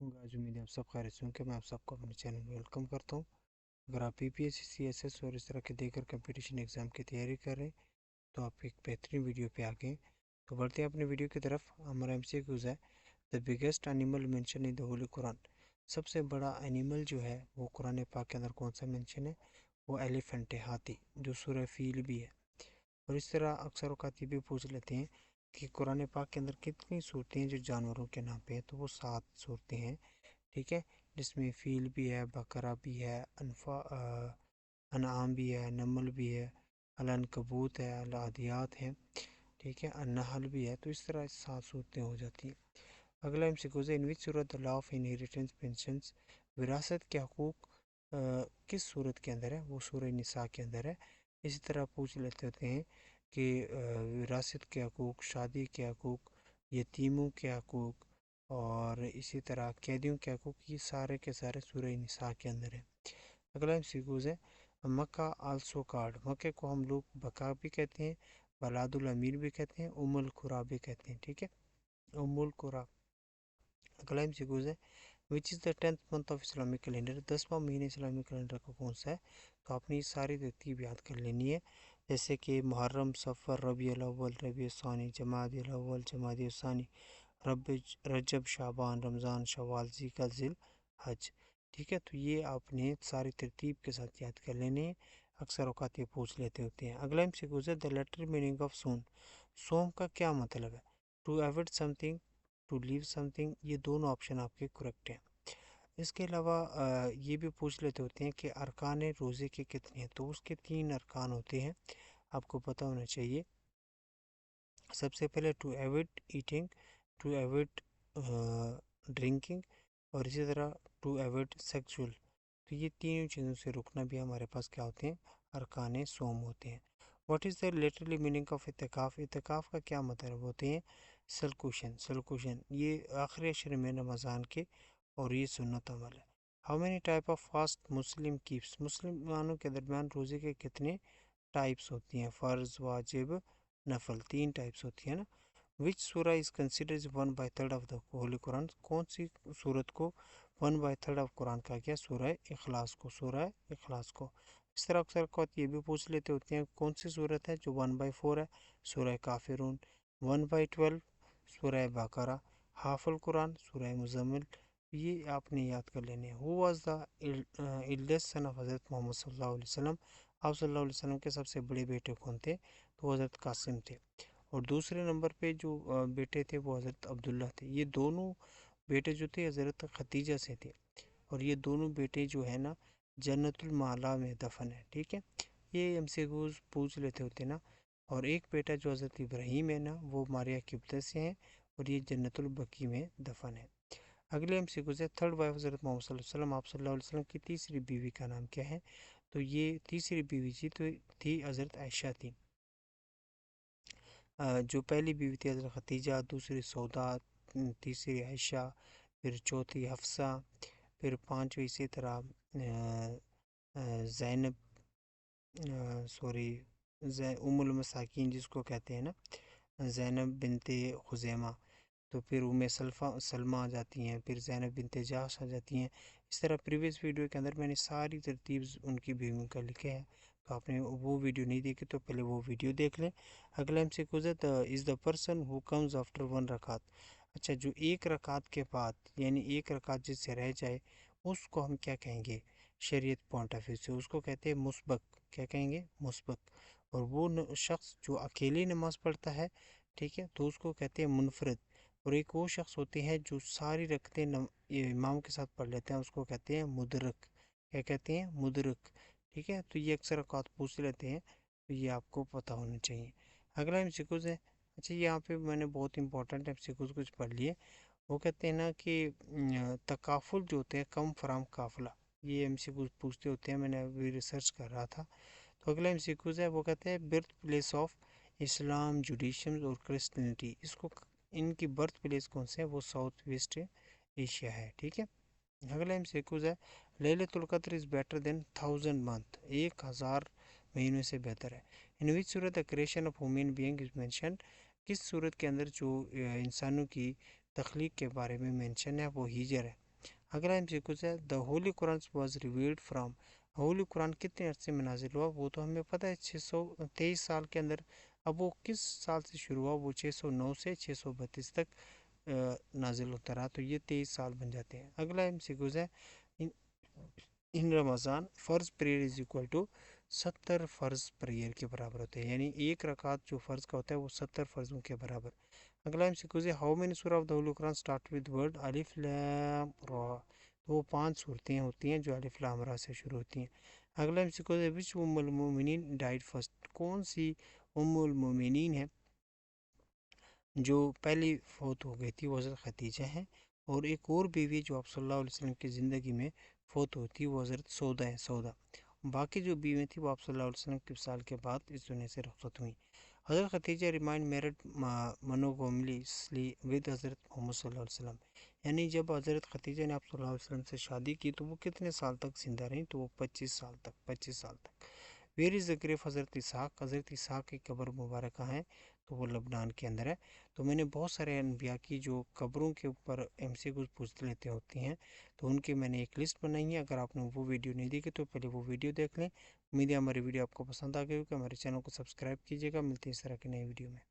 आज उम्मीद है आप सब खैरियत से होंगे। मैं आप सबको अपने चैनल में वेलकम करता हूँ। अगर आप पीपीएससी सीएसएस और इस तरह के देकर कंपटीशन एग्ज़ाम की तैयारी कर रहे हैं तो आप एक बेहतरीन वीडियो पे आ गए। तो बढ़ते हैं अपने वीडियो की तरफ। हमारा एमसीक्यूज़ है, the biggest animal mention in the Holi Quran. सबसे बड़ा एनिमल जो है वो कुरान पाक के अंदर कौन सा मेंशन है? वो एलिफेंट है, हाथी, जो सूरह फील भी है। और इस तरह अक्सर औकात ये भी पूछ लेते हैं कि कुरान पाक के अंदर कितनी सूरतें हैं जो जानवरों के नाम पे हैं, तो वो 7 सूरतें हैं। ठीक है, जिसमें फ़ील भी है, बकरा भी है, अनआम भी है, नमल भी है, अलनकबूत है, अलादियात हैं, ठीक है, अन्नहल भी है। तो इस तरह 7 सूरतें हो जाती हैं। अगला एमसीक्यू है, इन विच सूरत the law of inheritance mentions, विरासत के हकूक़ किस सूरत के अंदर है? वो सूरह निसा के अंदर है। इसी तरह पूछ लेते होते हैं कि विरासत के हकूक़, शादी के हकूक़, यतीमों के हकूक़ और इसी तरह कैदियों के हकूक़, ये सारे के सारे सूरह निसा के अंदर है। अगला एमसीक्यूज़ है, मक्का आल्सो कार्ड, मक्के को हम लोग बका भी कहते हैं, बलादुल अमीर भी कहते हैं, उमुल कुरा भी कहते हैं। ठीक है, उमुल कुरा। अगला एमसीक्यूज़ है, which is the 10th month of Islamic calendar, 10वां महीने इस्लामिक कैलेंडर का कौन सा है? तो आपने ये सारी तरतीब याद कर लेनी है, जैसे कि मुहर्रम, सफ़र, रबीउल अव्वल, रबीउल सानी, जमादिल अव्वल, जमादिल सानी, रजब, शाबान, रमज़ान, शवाल, ज़िलक़अदा, ज़िल हज। ठीक है, तो ये आपने सारी तरतीब के साथ याद कर लेने हैं। अक्सर औकात ये पूछ लेते होते हैं। अगला एमसीक्यू है, द लेटर मीनिंग ऑफ सोम, सोम का क्या मतलब है? To avoid something, to leave something, ये दोनों ऑप्शन आपके करेक्ट हैं। इसके अलावा ये भी पूछ लेते होते हैं कि अरकान रोज़े के कितने हैं? तो उसके 3 अरकान होते हैं, आपको पता होना चाहिए। सबसे पहले to avoid eating, to avoid drinking और इसी तरह टू अवॉइड सेक्सुअल। तो ये तीनों चीज़ों से रुकना भी हमारे पास क्या होते हैं? अरकान सोम होते हैं। What is the literally meaning of इतिकाफ़, इतिकाफ़ का क्या मतलब होते हैं? सलकुशन, सलकुशन, ये आखिरी अशर में रमज़ान के और ये सुन्नत अमल है। How many type of fast Muslim keeps, मुसलमानों के दरमियान रोज़े के कितने टाइप्स होती हैं? फ़र्ज़, वाजिब, नफल, 3 टाइप्स होती है ना। विच सूरा is considered 1/3 of the Holi Quran, कौन सी सूरत को 1/3 ऑफ कुरान कहा गया? सूरह इखलास को, सूरह इखलास को। इस तरह अक्सर वक्त ये भी पूछ लेते होते हैं कौन सी सूरत है जो 1/4 है? सूरह काफिरून। 1/12 सूरह बकरा। हाफुल कुरान सूरह मुज़म्मिल। ये आपने याद कर लेने हैं। Who was the eldest son of हज़रत मोहम्मद सल्लल्लाहु अलैहि वसल्लम, आप सल्लल्लाहु अलैहि वसल्लम के सबसे बड़े बेटे कौन थे? तो हज़रत कासिम थे। और दूसरे नंबर पे जो बेटे थे वो हज़रत अब्दुल्ला थे। ये दोनों बेटे जो थे हज़रत खदीजा से थे और ये दोनों बेटे जो है ना जन्नतुल माला में दफन है। ठीक है, ये एमसीक्यूज़ पूछ लेते होते ना। और एक बेटा जो हज़रत इब्राहीम है ना वो मारिया किब्ता से है और ये जन्नतुल बकी में दफन है। अगले एमसीक्यूज़ है, थर्ड वाइफ हज़रत मोहम्मद सल्लल्लाहु अलैहि वसल्लम, आप सल्लल्लाहु अलैहि वसल्लम की तीसरी बीवी का नाम क्या है? तो ये तीसरी बीवी जी तो थी हज़रत आयशा थी। जो पहली बीवी थी हज़रत खदीजा, दूसरी सौदा, तीसरी आयशा, फिर चौथी हफ्सा, फिर पांचवी इसी तरह ज़ैनब, सॉरी उम्मुल मसाकिन जिसको कहते हैं ना, ज़ैनब बिनते खुज़ैमा। तो फिर उम्मे सलमा आ जाती हैं, फिर ज़ैनब बिनते जहश आ जाती हैं। इस तरह प्रीवियस वीडियो के अंदर मैंने सारी तरतीब उनकी बीवियों का लिखे हैं, तो आपने वो वीडियो नहीं देखी तो पहले वो वीडियो देख लें। अगला एमसीक्यू है, is the person who comes after 1 रकात, अच्छा जो एक रकात के बाद यानी एक रकात जिससे रह जाए उसको हम क्या कहेंगे? शरीयत पॉइंट ऑफ व्यू से उसको कहते हैं मुस्बक। क्या कहेंगे? मुस्बक। और वो शख्स जो अकेले नमाज़ पढ़ता है, ठीक है, तो उसको कहते हैं मुनफरद। और एक वो शख्स होते हैं जो सारी रखते इमाम के साथ पढ़ लेते हैं, उसको कहते हैं मुदरक। क्या कहते हैं? मुदरक। ठीक है, तो ये अक्सर औकात पूछ लेते हैं, तो ये आपको पता होना चाहिए। अगला एमसीक्यूज़ है, अच्छा यहाँ पे मैंने बहुत इंपॉर्टेंट एमसीक्यूज़ कुछ पढ़ लिए। वो कहते हैं ना कि तकाफुल जो होते हैं कम फराम काफिला, ये एमसीक्यूज़ पूछते होते हैं, मैंने अभी रिसर्च कर रहा था। तो अगला एमसीक्यूज़ है, वो कहते हैं बर्थ प्लेस ऑफ इस्लाम, जुडिशम और क्रिश्चियनिटी, इसको इनकी बर्थ प्लेस कौन से है? वो साउथ वेस्ट एशिया है। ठीक है, अगला एमसीक्यूज़ है, लैलतुल क़द्र इज़ बेटर देन 1000 मंथ, 1000 महीनों से बेहतर है। इन विच सूरत the creation of human being is mention, किस सूरत के अंदर जो इंसानों की तख्लीक के बारे में मेंशन है वो हिजर है। اگلا MCQ ہے دا holy Quran was revealed from, Holi قرآن کتنے عرصے میں نازل ہوا؟ وہ تو ہمیں پتہ ہے 623 سال کے اندر. اب وہ کس سال سے شروع ہوا؟ وہ 609 سے 632 تک نازل ہوتا رہا، تو یہ 23 سال بن جاتے ہیں. اگلا MCQ ہے ان رمضان فرض پریئر از اکول ٹو 70 فرض پریئر کے برابر ہوتے ہیں، یعنی ایک رکعت جو فرض کا ہوتا ہے وہ 70 فرضوں کے برابر. اگلا MCQ ہے ہاؤ مینی سورہ of the holy Quran start with word الف لام را؟ تو وہ 5 صورتیں ہوتی ہیں جو الف لام را سے شروع ہوتی ہیں. اگلا MCQ ہے وچ ام المومنین ڈائڈ فرسٹ؟ کون سی ام المومنین ہے جو پہلی فوت ہو گئی تھی؟ وہ حضرت خدیجہ ہیں. اور ایک اور بیوی جو آپ صلی اللہ علیہ وسلم کی زندگی میں فوت ہوتی وہ حضرت سودا ہیں، سودا. باقی جو بیوی تھی وہ آپ صلی اللہ علیہ وسلم کے وصال کے بعد اس دنیا سے رخصت ہوئیں. حضرت خدیجہ ریمائنڈ میرڈ منوگاملی ود حضرت محمد صلی اللہ علیہ وسلم، یعنی جب حضرت خدیجہ نے آپ صلی اللہ علیہ وسلم سے شادی کی تو وہ کتنے سال تک زندہ رہیں؟ تو وہ 25 سال تک، 25 سال تک. ویر از دا گریو حضرت اسحاق؟ حضرت اسحاق کی قبر مبارک کہاں ہے؟ تو وہ لبنان کے اندر ہے. تو میں نے بہت سارے انبیاء کی جو قبروں کے اوپر MCQ پوچھ لیتے ہوتی ہیں تو ان کی میں نے ایک لسٹ بنائی ہے. اگر آپ نے وہ ویڈیو نہیں دیکھی تو پہلے وہ ویڈیو دیکھ لیں. امید ہے ہماری ویڈیو آپ کو پسند آ گئی ہوگی. ہمارے چینل کو سبسکرائب کیجیے گا. ملتے ہیں اس طرح کی نئی ویڈیو میں.